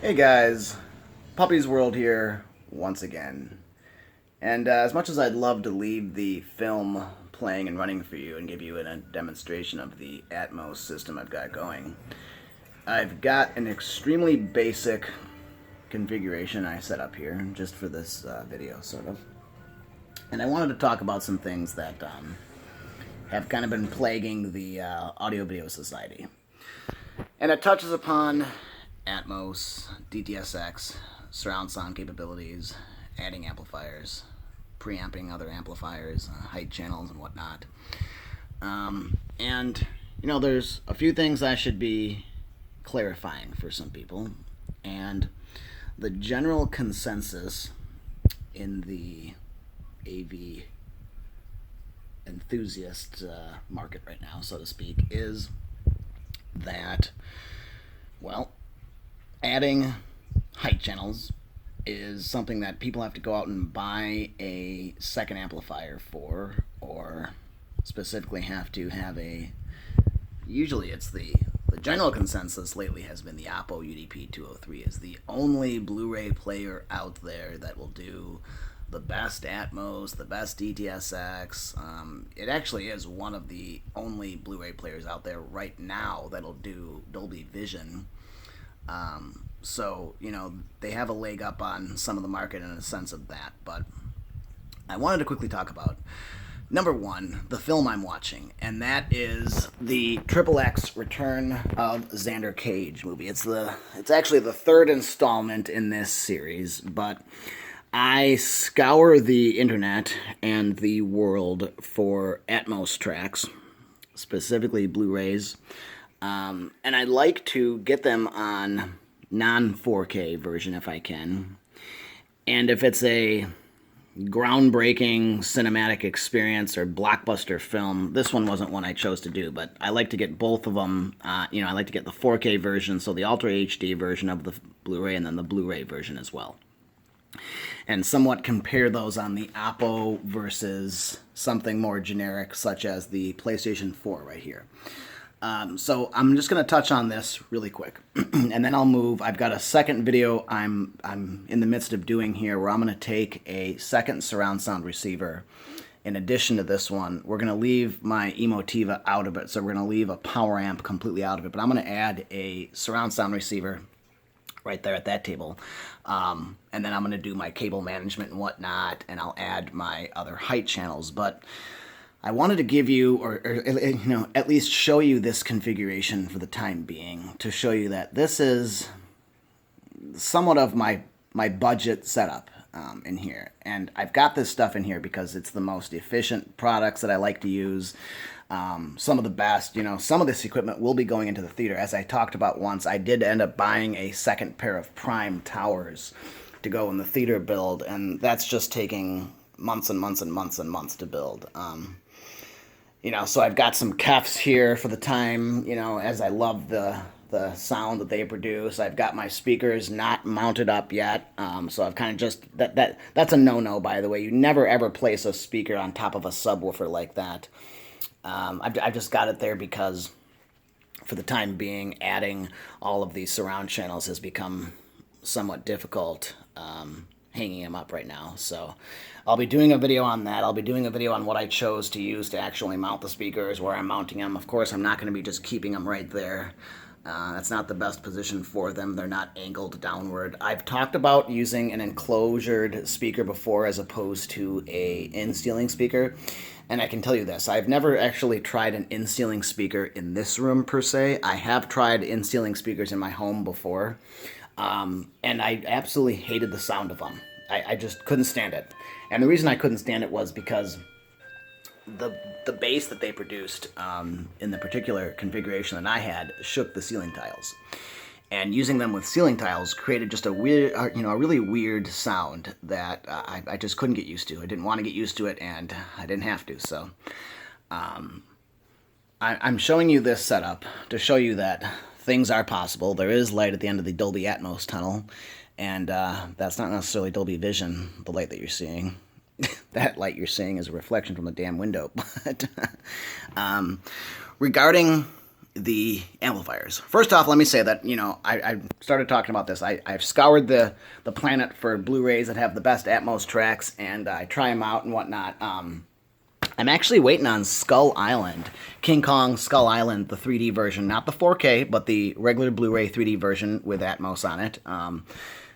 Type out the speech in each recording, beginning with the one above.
Hey guys, Puppy's World here once again. And as much as I'd love to leave the film playing and running for you and give you a demonstration of the Atmos system I've got going, I've got an extremely basic configuration I set up here just for this video, sort of. And I wanted to talk about some things that have kind of been plaguing the Audio Video Society. And it touches upon Atmos, DTSX, surround sound capabilities, adding amplifiers, preamping other amplifiers, height channels, and whatnot. And, you know, there's a few things I should be clarifying for some people. And the general consensus in the AV enthusiast market right now, so to speak, is that, well, adding height channels is something that people have to go out and buy a second amplifier for, or specifically have to have usually it's the general consensus lately has been the Oppo UDP 203 is the only Blu-ray player out there that will do the best Atmos, the best DTSX. It actually is one of the only Blu-ray players out there right now that'll do Dolby Vision. So, you know, they have a leg up on some of the market in a sense of that. But I wanted to quickly talk about, number one, the film I'm watching, and that is the XXX Return of Xander Cage movie. It's actually the third installment in this series, but I scour the internet and the world for Atmos tracks, specifically Blu-rays, and I like to get them on non-4K version if I can. And if it's a groundbreaking cinematic experience or blockbuster film, this one wasn't one I chose to do, but I like to get both of them. I like to get the 4K version, so the Ultra HD version of the Blu-ray, and then the Blu-ray version as well. And somewhat compare those on the Oppo versus something more generic, such as the PlayStation 4 right here. So I'm just going to touch on this really quick, and then I'll move. I've got a second video I'm in the midst of doing here where I'm going to take a second surround sound receiver. In addition to this one, we're going to leave my Emotiva out of it, so we're going to leave a power amp completely out of it, but I'm going to add a surround sound receiver right there at that table. And then I'm going to do my cable management and whatnot, and I'll add my other height channels. But I wanted to give you, or at least show you this configuration for the time being, to show you that this is somewhat of my budget setup in here. And I've got this stuff in here because it's the most efficient products that I like to use. Some of the best, some of this equipment will be going into the theater. As I talked about once, I did end up buying a second pair of Prime towers to go in the theater build, and that's just taking months and months and months and months to build. So I've got some Kefs here for the time, as I love the sound that they produce. I've got my speakers not mounted up yet, so I've kind of just, that's a no-no, by the way. You never ever place a speaker on top of a subwoofer like that. I've just got it there because, for the time being, adding all of these surround channels has become somewhat difficult, hanging them up right now. So I'll be doing a video on that. I'll be doing a video on what I chose to use to actually mount the speakers, where I'm mounting them. Of course, I'm not going to be just keeping them right there. That's not the best position for them. They're not angled downward. I've talked about using an enclosured speaker before as opposed to a in-ceiling speaker. And I can tell you this, I've never actually tried an in-ceiling speaker in this room per se. I have tried in-ceiling speakers in my home before, and I absolutely hated the sound of them. I just couldn't stand it. And the reason I couldn't stand it was because the bass that they produced in the particular configuration that I had shook the ceiling tiles. And using them with ceiling tiles created just a weird, a really weird sound that I just couldn't get used to. I didn't want to get used to it, and I didn't have to. So I'm showing you this setup to show you that things are possible. There is light at the end of the Dolby Atmos tunnel, and that's not necessarily Dolby Vision, the light that you're seeing. That light you're seeing is a reflection from the damn window. But regarding the amplifiers. First off, let me say that, you know, I started talking about this. I've scoured the planet for Blu-rays that have the best Atmos tracks, and I try them out and whatnot. I'm actually waiting on Skull Island, King Kong Skull Island, the 3D version, not the 4K, but the regular Blu-ray 3D version with Atmos on it.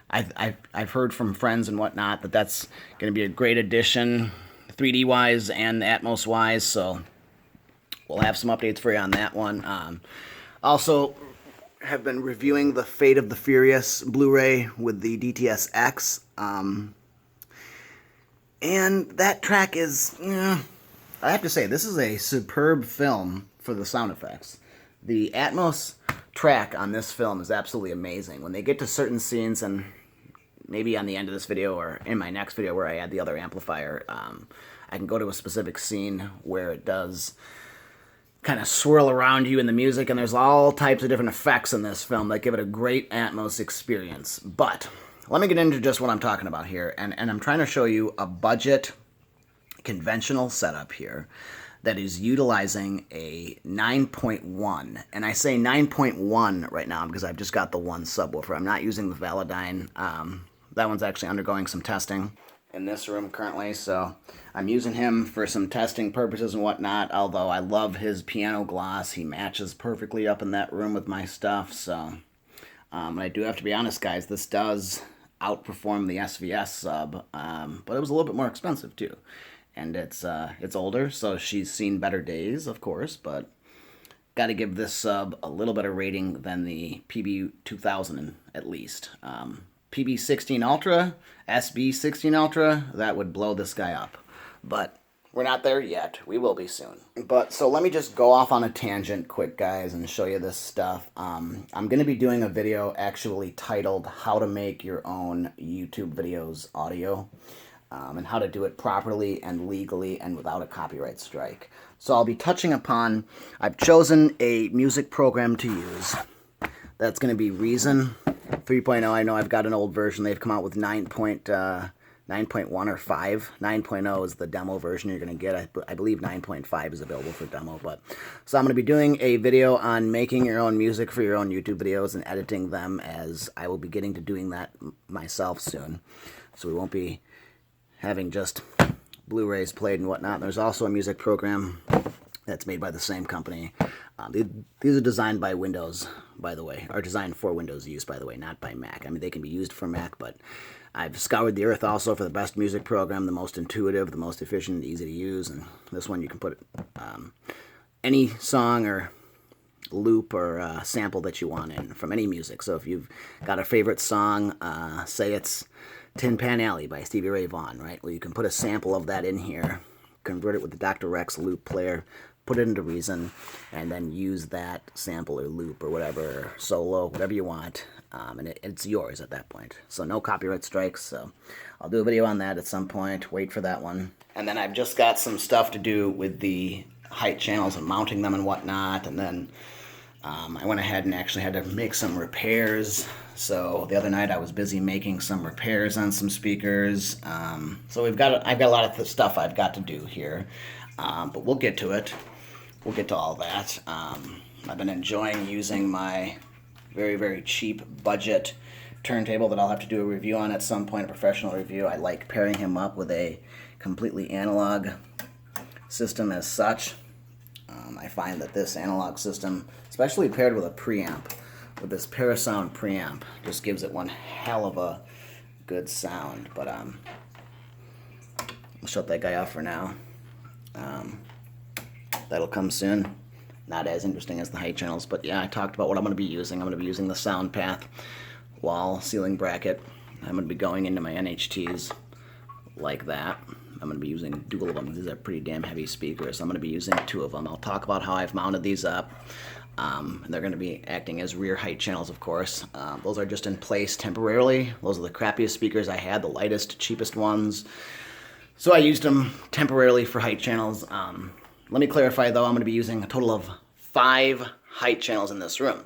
I've heard from friends and whatnot that that's going to be a great addition, 3D-wise and Atmos-wise, so we'll have some updates for you on that one. Also, have been reviewing the Fate of the Furious Blu-ray with the DTS-X, and that track is, I have to say, this is a superb film for the sound effects. The Atmos track on this film is absolutely amazing. When they get to certain scenes, and maybe on the end of this video or in my next video where I add the other amplifier, I can go to a specific scene where it does kind of swirl around you in the music, and there's all types of different effects in this film that give it a great Atmos experience. But let me get into just what I'm talking about here, and I'm trying to show you a budget conventional setup here that is utilizing a 9.1, and I say 9.1 right now because I've just got the one subwoofer. I'm not using the Valadyne. That one's actually undergoing some testing in this room currently, so I'm using him for some testing purposes and whatnot, although I love his piano gloss. He matches perfectly up in that room with my stuff, so I do have to be honest, guys, this does outperform the SVS sub, but it was a little bit more expensive too. And it's older, so she's seen better days, of course, but got to give this sub a little better rating than the PB2000 at least. PB16 Ultra, SB16 Ultra, that would blow this guy up. But we're not there yet. We will be soon. But so let me just go off on a tangent quick, guys, and show you this stuff. I'm going to be doing a video actually titled How to Make Your Own YouTube Videos Audio. And how to do it properly and legally and without a copyright strike. So I'll be touching upon, I've chosen a music program to use. That's going to be Reason 3.0. I know I've got an old version. They've come out with 9.1 or 5. 9.0 is the demo version you're going to get. I believe 9.5 is available for demo. So I'm going to be doing a video on making your own music for your own YouTube videos and editing them, as I will be getting to doing that myself soon. So we won't be having just Blu-rays played and whatnot. There's also a music program that's made by the same company. These are designed by Windows, by the way, are designed for Windows use, by the way, not by Mac. I mean, they can be used for Mac, but I've scoured the earth also for the best music program, the most intuitive, the most efficient, easy to use, and this one you can put any song or loop or sample that you want in from any music. So if you've got a favorite song, say it's Tin Pan Alley by Stevie Ray Vaughan, right? Well, you can put a sample of that in here, convert it with the Dr. Rex loop player, put it into Reason, and then use that sample or loop or whatever, solo, whatever you want, and it's yours at that point. So no copyright strikes, so I'll do a video on that at some point. Wait for that one. And then I've just got some stuff to do with the height channels and mounting them and whatnot, and then I went ahead and actually had to make some repairs. So the other night I was busy making some repairs on some speakers. So I've got a lot of stuff I've got to do here, but we'll get to it. We'll get to all that. I've been enjoying using my very, very cheap budget turntable that I'll have to do a review on at some point, a professional review. I like pairing him up with a completely analog system as such. I find that this analog system, especially paired with a preamp, with this Parasound preamp, just gives it one hell of a good sound. But I'll shut that guy off for now. That'll come soon. Not as interesting as the height channels, but yeah, I talked about what I'm going to be using. I'm going to be using the Sound Path wall ceiling bracket. I'm going to be going into my NHTs like that. I'm going to be using dual of them. These are pretty damn heavy speakers. I'm going to be using 2 of them. I'll talk about how I've mounted these up. And they're going to be acting as rear height channels, of course. Those are just in place temporarily. Those are the crappiest speakers I had, the lightest, cheapest ones. So I used them temporarily for height channels. Let me clarify, though, I'm going to be using a total of 5 height channels in this room.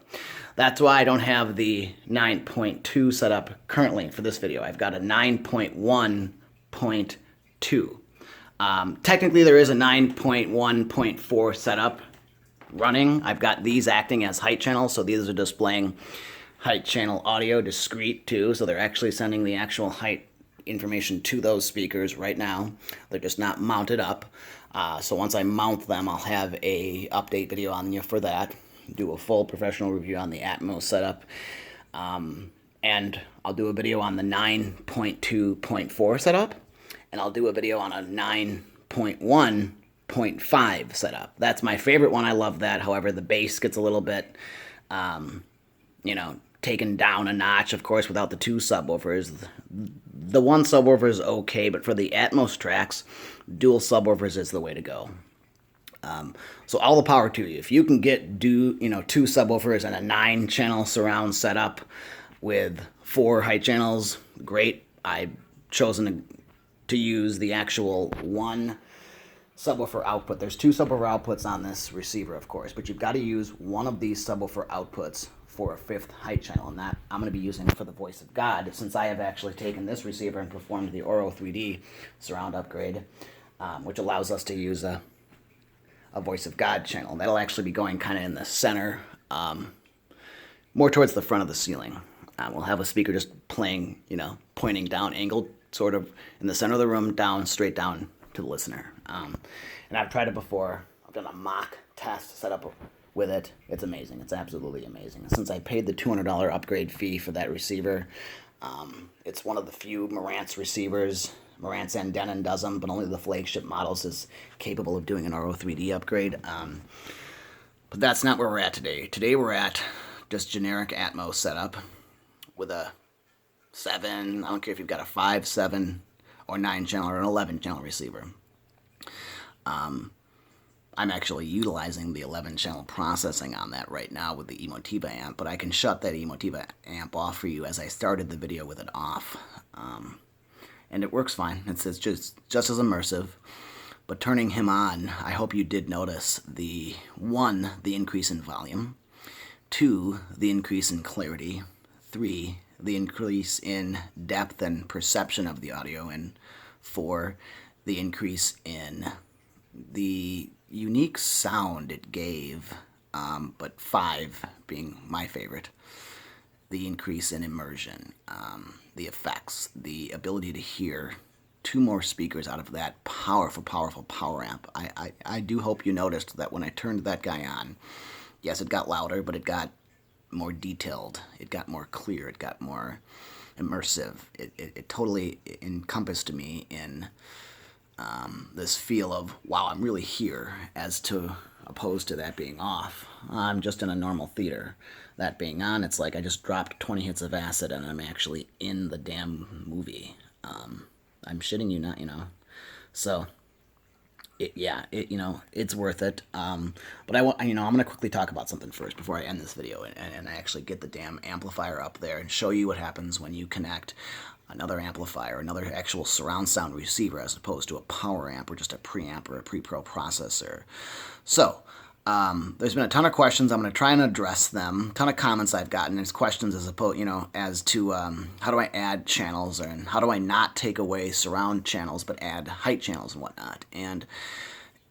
That's why I don't have the 9.2 set up currently for this video. I've got a 9.1.2. Technically, there is a 9.1.4 setup running. I've got these acting as height channels, so these are displaying height channel audio discrete too, so they're actually sending the actual height information to those speakers right now. They're just not mounted up. So once I mount them, I'll have a update video on you for that. Do a full professional review on the Atmos setup. And I'll do a video on the 9.2.4 setup. And I'll do a video on a 9.1.5 setup. That's my favorite one. I love that. However, the bass gets a little bit, taken down a notch, of course, without the two subwoofers. The one subwoofer is okay, but for the Atmos tracks, dual subwoofers is the way to go. So all the power to you. If you can get two subwoofers and a 9-channel surround setup with 4 height channels, great. I've chosen to use the actual 1 subwoofer output. There's 2 subwoofer outputs on this receiver, of course, but you've got to use one of these subwoofer outputs for a 5th height channel, and that I'm going to be using for the Voice of God, since I have actually taken this receiver and performed the Oro 3D surround upgrade, which allows us to use a Voice of God channel. That'll actually be going kind of in the center, more towards the front of the ceiling. We'll have a speaker just playing, pointing down, angled sort of in the center of the room, straight down to the listener. And I've tried it before. I've done a mock test setup with it. It's amazing. It's absolutely amazing. Since I paid the $200 upgrade fee for that receiver, it's one of the few Marantz receivers. Marantz and Denon does them, but only the flagship models is capable of doing an Oro 3D upgrade. But that's not where we're at today. Today we're at just generic Atmos setup with a 7, I don't care if you've got a 5, 7, or 9 channel or an 11 channel receiver. I'm actually utilizing the 11 channel processing on that right now with the Emotiva amp, but I can shut that Emotiva amp off for you as I started the video with it off. And it works fine. It's just as immersive. But turning him on, I hope you did notice the increase in volume, 2, the increase in clarity, 3, the increase in depth and perception of the audio, and 4, the increase in the unique sound it gave, but 5 being my favorite, the increase in immersion, the effects, the ability to hear 2 more speakers out of that powerful power amp. I do hope you noticed that when I turned that guy on, yes, it got louder, but it got more detailed, it got more clear, it got more immersive. It totally encompassed me in this feel of, wow, I'm really here, as opposed to that being off. I'm just in a normal theater. That being on, it's like I just dropped 20 hits of acid and I'm actually in the damn movie. I'm shitting you not, So, it's worth it. But I'm going to quickly talk about something first before I end this video and I actually get the damn amplifier up there and show you what happens when you connect another amplifier, another actual surround sound receiver, as opposed to a power amp or just a preamp or a pre-pro processor. So, there's been a ton of questions. I'm going to try and address them. A ton of comments I've gotten. There's questions as to how do I add channels, and how do I not take away surround channels but add height channels and whatnot. And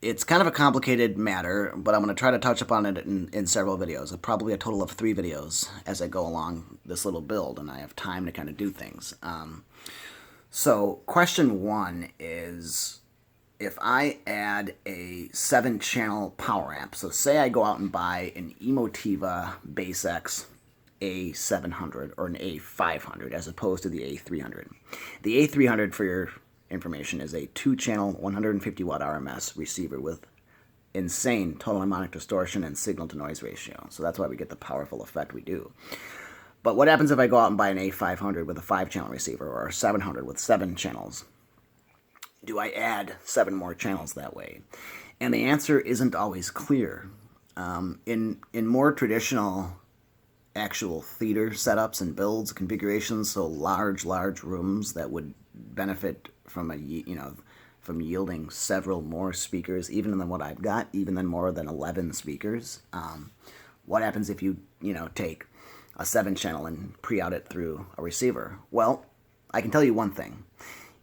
it's kind of a complicated matter, but I'm going to try to touch upon it in several videos. Probably a total of 3 videos as I go along this little build, and I have time to kind of do things. So question 1 is, if I add a 7-channel power amp, so say I go out and buy an Emotiva BassX A700 or an A500 as opposed to the A300. The A300, for your information, is a 2-channel 150 watt RMS receiver with insane total harmonic distortion and signal to noise ratio. So that's why we get the powerful effect we do. But what happens if I go out and buy an A500 with a 5-channel receiver, or a 700 with 7 channels? Do I add 7 more channels that way? And the answer isn't always clear. In more traditional actual theater setups and builds, configurations, so large rooms that would benefit from from yielding several more speakers, even than what I've got, even than more than 11 speakers. What happens if you take a 7-channel and pre-out it through a receiver? Well, I can tell you one thing.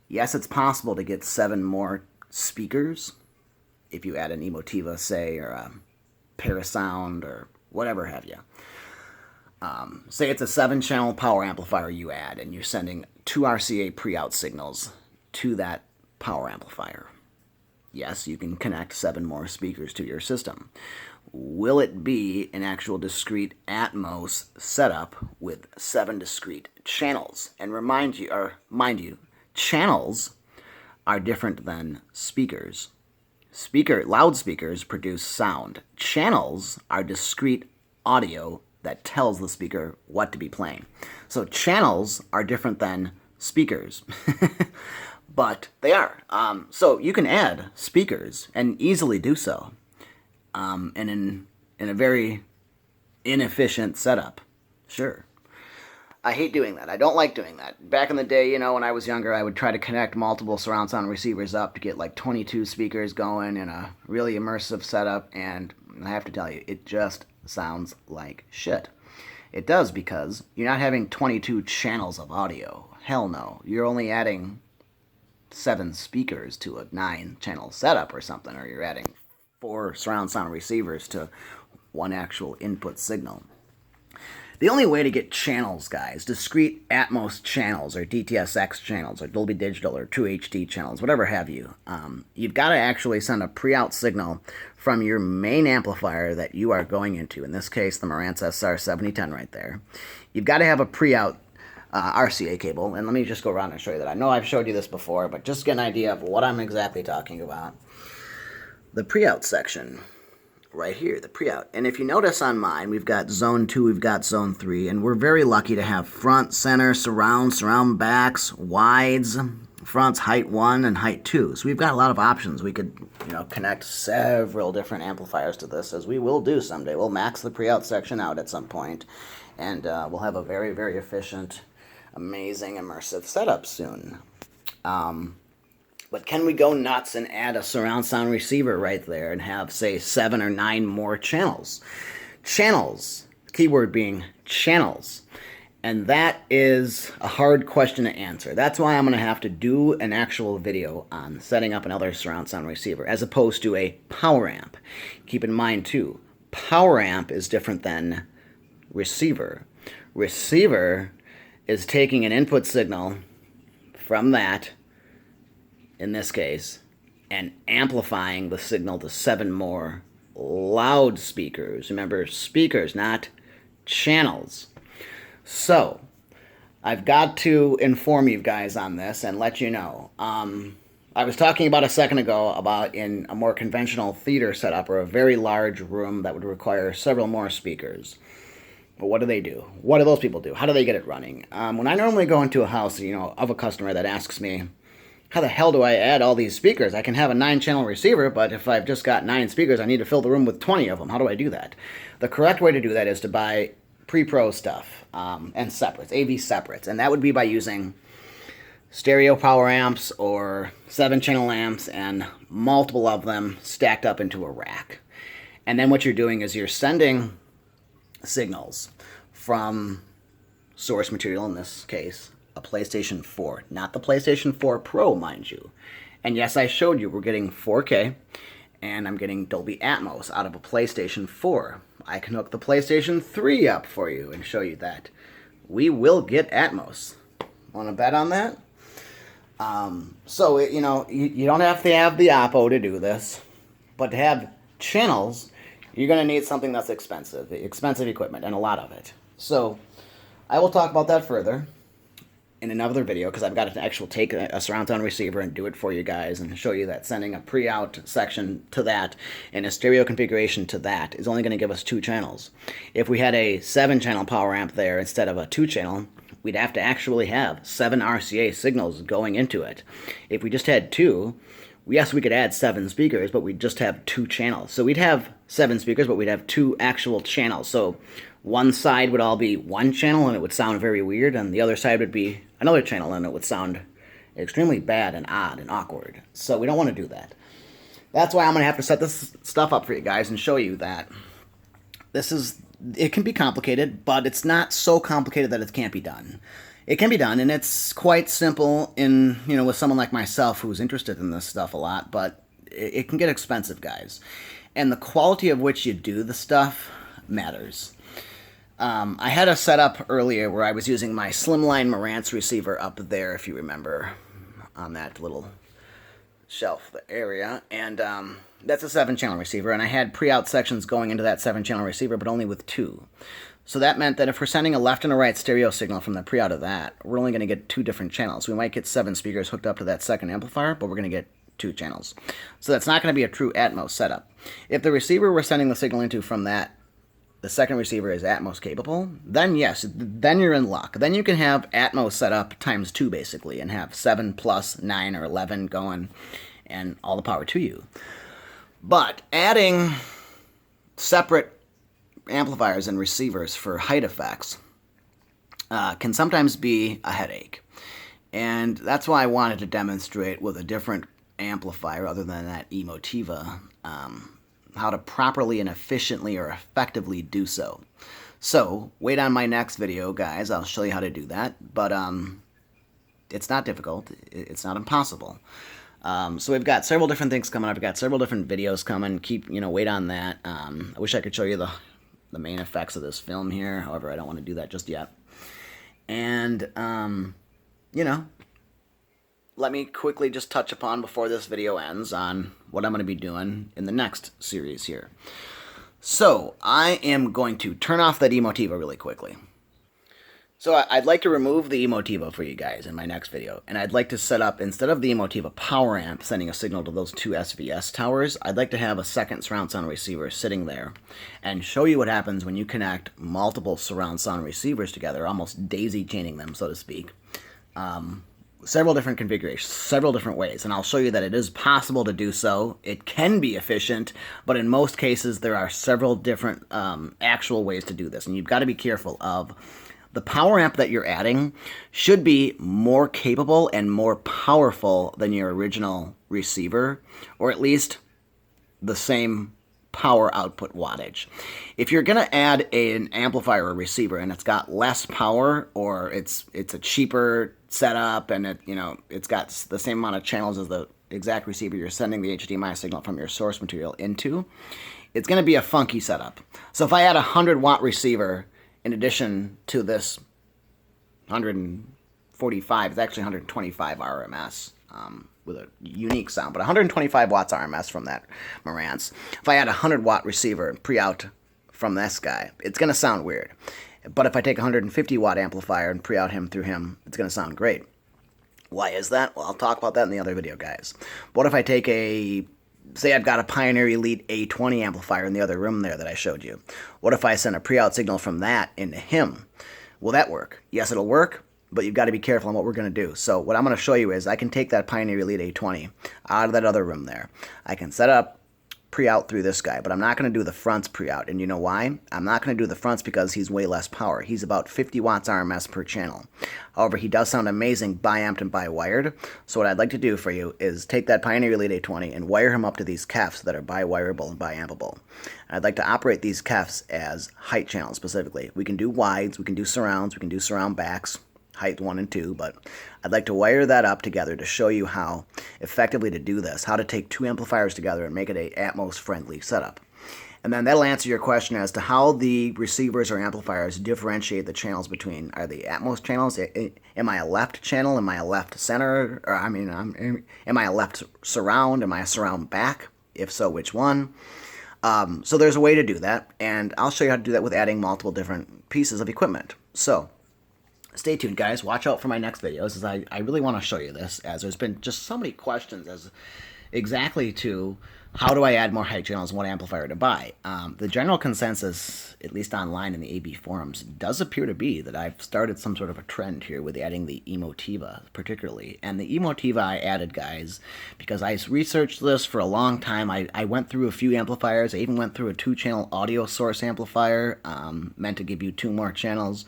Yes, it's possible to get 7 more speakers if you add an Emotiva, say, or Parasound or whatever have you. Say it's a 7-channel power amplifier you add, and you're sending 2 RCA pre-out signals to that power amplifier. Yes, you can connect 7 more speakers to your system. Will it be an actual discrete Atmos setup with 7 discrete channels? And mind you, channels are different than speakers. Loudspeakers produce sound. Channels are discrete audio that tells the speaker what to be playing. So channels are different than speakers, but they are. So you can add speakers and easily do so, and in a very inefficient setup. Sure. I hate doing that. I don't like doing that. Back in the day, you know, when I was younger, I would try to connect multiple surround sound receivers up to get like 22 speakers going in a really immersive setup, and I have to tell you, it just sounds like shit. It does, because you're not having 22 channels of audio. Hell no. You're only adding 7 speakers to a 9-channel setup or something, or you're adding 4 surround sound receivers to one actual input signal. The only way to get channels, guys, discrete Atmos channels or DTSX channels or Dolby Digital or True HD channels, whatever have you, you've got to actually send a pre-out signal from your main amplifier that you are going into. In this case, the Marantz SR7010 right there. You've got to have a pre-out RCA cable, and let me just go around and show you that. I know I've showed you this before, but just get an idea of what I'm exactly talking about. The pre-out section. Right here, the pre-out. And if you notice on mine, we've got zone 2, we've got zone 3, and we're very lucky to have front, center, surround backs, wides, fronts, height 1 and height 2. So we've got a lot of options. We could, you know, connect several different amplifiers to this, as we will do someday. We'll max the pre-out section out at some point, and we'll have a very, very efficient, amazing, immersive setup soon. But can we go nuts and add a surround sound receiver right there and have, say, 7 or 9 more channels? Channels, keyword being channels. And that is a hard question to answer. That's why I'm going to have to do an actual video on setting up another surround sound receiver, as opposed to a power amp. Keep in mind, too, power amp is different than receiver. Receiver is taking an input signal from that, in this case, and amplifying the signal to 7 more loudspeakers. Remember, speakers, not channels. So, I've got to inform you guys on this and let you know. I was talking about a second ago about in a more conventional theater setup, or a very large room that would require several more speakers. But what do they do? What do those people do? How do they get it running? When I normally go into a house, you know, of a customer that asks me, how the hell do I add all these speakers? I can have a 9-channel receiver, but if I've just got 9 speakers, I need to fill the room with 20 of them. How do I do that? The correct way to do that is to buy pre-pro stuff and separates, AV separates. And that would be by using stereo power amps or 7-channel amps and multiple of them stacked up into a rack. And then what you're doing is you're sending signals from source material, in this case, a PlayStation 4, not the PlayStation 4 Pro, mind you. And yes, I showed you we're getting 4K, and I'm getting Dolby Atmos out of a PlayStation 4. I can hook the PlayStation 3 up for you and show you that we will get Atmos. Want to bet on that? So, you know, you don't have to have the Oppo to do this, but to have channels, you're going to need something that's expensive equipment, and a lot of it. So, I will talk about that further in another video, because I've got to actually take a surround sound receiver and do it for you guys and show you that sending a pre-out section to that and a stereo configuration to that is only going to give us 2 channels. If we had a 7-channel power amp there instead of a 2-channel, we'd have to actually have 7 RCA signals going into it. If we just had 2, yes, we could add 7 speakers, but we'd just have 2 channels. So we'd have 7 speakers, but we'd have 2 actual channels. So one side would all be 1 channel and it would sound very weird, and the other side would be another channel and it would sound extremely bad and odd and awkward. So we don't want to do that. That's why I'm going to have to set this stuff up for you guys and show you that it can be complicated, but it's not so complicated that it can't be done. It can be done, and it's quite simple with someone like myself who's interested in this stuff a lot, but it can get expensive, guys. and the quality of which you do the stuff matters. I had a setup earlier where I was using my Slimline Marantz receiver up there, if you remember, on that little shelf area, and that's a 7-channel receiver, and I had pre-out sections going into that 7-channel receiver, but only with 2. So that meant that if we're sending a left and a right stereo signal from the pre-out of that, we're only going to get 2 different channels. We might get 7 speakers hooked up to that second amplifier, but we're going to get 2 channels. So that's not going to be a true Atmos setup. If the receiver we're sending the signal into from that, the second receiver is Atmos capable, then yes, then you're in luck. Then you can have Atmos set up times 2 basically, and have 7 plus 9 or 11 going, and all the power to you. But adding separate amplifiers and receivers for height effects can sometimes be a headache. And that's why I wanted to demonstrate with a different amplifier other than that Emotiva, how to properly and efficiently or effectively do so. So, wait on my next video, guys. I'll show you how to do that. But it's not difficult. It's not impossible. So we've got several different things coming up. We've got several different videos coming. Wait on that. I wish I could show you the main effects of this film here. However, I don't want to do that just yet. And, let me quickly just touch upon before this video ends on what I'm going to be doing in the next series here. So, I am going to turn off that Emotiva really quickly. So I'd like to remove the Emotiva for you guys in my next video, and I'd like to set up, instead of the Emotiva power amp sending a signal to those 2 SVS towers, I'd like to have a second surround sound receiver sitting there and show you what happens when you connect multiple surround sound receivers together, almost daisy chaining them, so to speak. Several different configurations, several different ways, and I'll show you that it is possible to do so. It can be efficient, but in most cases there are several different actual ways to do this, and you've got to be careful of the power amp that you're adding should be more capable and more powerful than your original receiver, or at least the same power output wattage. If you're going to add an amplifier or receiver and it's got less power, or it's a cheaper setup and it's got the same amount of channels as the exact receiver you're sending the HDMI signal from your source material into, it's going to be a funky setup. So if I add a 100-watt receiver in addition to this 145, it's actually 125 RMS with a unique sound, but 125 watts RMS from that Marantz. If I add a 100-watt receiver pre-out from this guy, it's going to sound weird. But if I take a 150-watt amplifier and pre-out him through him, it's going to sound great. Why is that? Well, I'll talk about that in the other video, guys. What if I take say I've got a Pioneer Elite A20 amplifier in the other room there that I showed you. What if I send a pre-out signal from that into him? Will that work? Yes, it'll work, but you've got to be careful on what we're going to do. So what I'm going to show you is I can take that Pioneer Elite A20 out of that other room there. I can set up pre-out through this guy, but I'm not going to do the fronts pre-out. And you know why? I'm not going to do the fronts because he's way less power. He's about 50 watts RMS per channel. However, he does sound amazing bi-amped and bi-wired. So what I'd like to do for you is take that Pioneer Elite A20 and wire him up to these KEFs that are bi-wireable and bi-ampable. I'd like to operate these KEFs as height channels specifically. We can do wides, we can do surrounds, we can do surround backs, height 1 and 2, but I'd like to wire that up together to show you how effectively to do this, how to take 2 amplifiers together and make it a Atmos-friendly setup. And then that'll answer your question as to how the receivers or amplifiers differentiate the channels between, are they Atmos channels? Am I a left channel? Am I a left center? Or am I a left surround? Am I a surround back? If so, which one? So there's a way to do that, and I'll show you how to do that with adding multiple different pieces of equipment. So stay tuned, guys. Watch out for my next videos, as I really want to show you this, as there's been just so many questions as exactly to how do I add more height channels and what amplifier to buy. The general consensus, at least online in the AB forums, does appear to be that I've started some sort of a trend here with adding the Emotiva, particularly. And the Emotiva I added, guys, because I researched this for a long time. I went through a few amplifiers. I even went through a 2-channel audio source amplifier, meant to give you 2 more channels.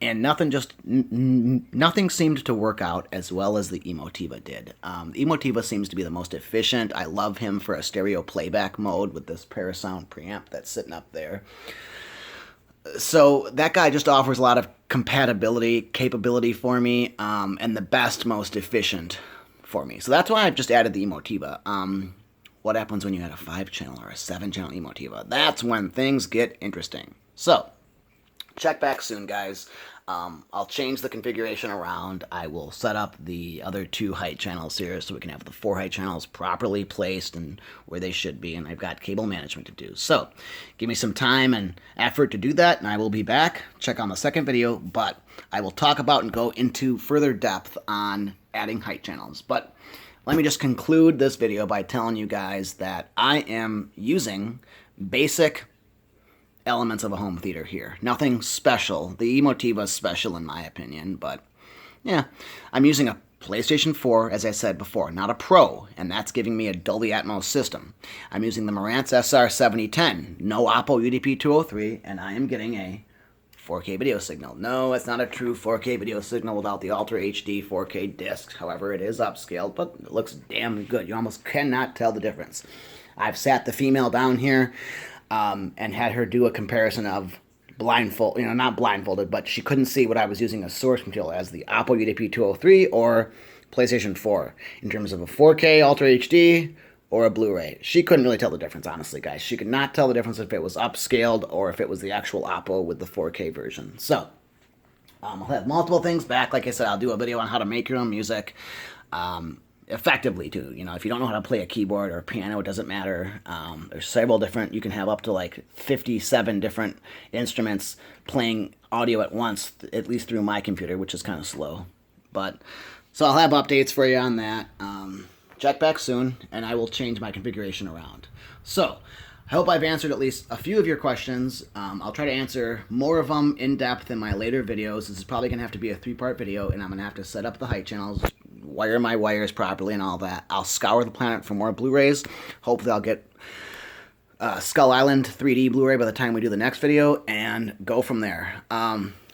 And nothing seemed to work out as well as the Emotiva did. The Emotiva seems to be the most efficient. I love him for a stereo playback mode with this Parasound preamp that's sitting up there. So that guy just offers a lot of capability for me, and the best, most efficient for me. So that's why I've just added the Emotiva. what happens when you add a 5-channel or a 7-channel Emotiva? That's when things get interesting. So, check back soon, guys. I'll change the configuration around. I will set up the other 2 height channels here so we can have the 4 height channels properly placed and where they should be, and I've got cable management to do. So give me some time and effort to do that, and I will be back. Check on the second video, but I will talk about and go into further depth on adding height channels. But let me just conclude this video by telling you guys that I am using basic elements of a home theater here. Nothing special. The Emotiva is special in my opinion, but yeah, I'm using a PlayStation 4, as I said before, not a Pro, and that's giving me a Dolby Atmos system. I'm using the Marantz SR7010, no Oppo UDP203, and I am getting a 4K video signal. No, it's not a true 4K video signal without the Ultra HD 4K disc. However, it is upscaled, but it looks damn good. You almost cannot tell the difference. I've sat the female down here and had her do a comparison of blindfold, not blindfolded, but she couldn't see what I was using as source material as the Oppo UDP203 or PlayStation 4 in terms of a 4K Ultra HD or a Blu-ray. She couldn't really tell the difference, honestly, guys. She could not tell the difference if it was upscaled or if it was the actual Oppo with the 4K version. So, I'll have multiple things back. Like I said, I'll do a video on how to make your own music. Effectively too. If you don't know how to play a keyboard or a piano, it doesn't matter. There's several different, you can have up to like 57 different instruments playing audio at once, at least through my computer, which is kind of slow. But, so I'll have updates for you on that. Check back soon, and I will change my configuration around. So, I hope I've answered at least a few of your questions. I'll try to answer more of them in depth in my later videos. This is probably going to have to be a 3-part video, and I'm going to have to set up the height channels, wire my wires properly and all that. I'll scour the planet for more Blu-rays. Hopefully I'll get Skull Island 3D Blu-ray by the time we do the next video and go from there.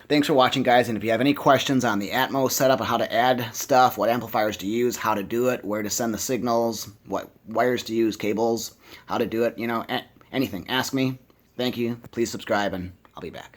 Thanks for watching, guys, and if you have any questions on the Atmos setup, how to add stuff, what amplifiers to use, how to do it, where to send the signals, what wires to use, cables, how to do it, anything, ask me. Thank you. Please subscribe, and I'll be back.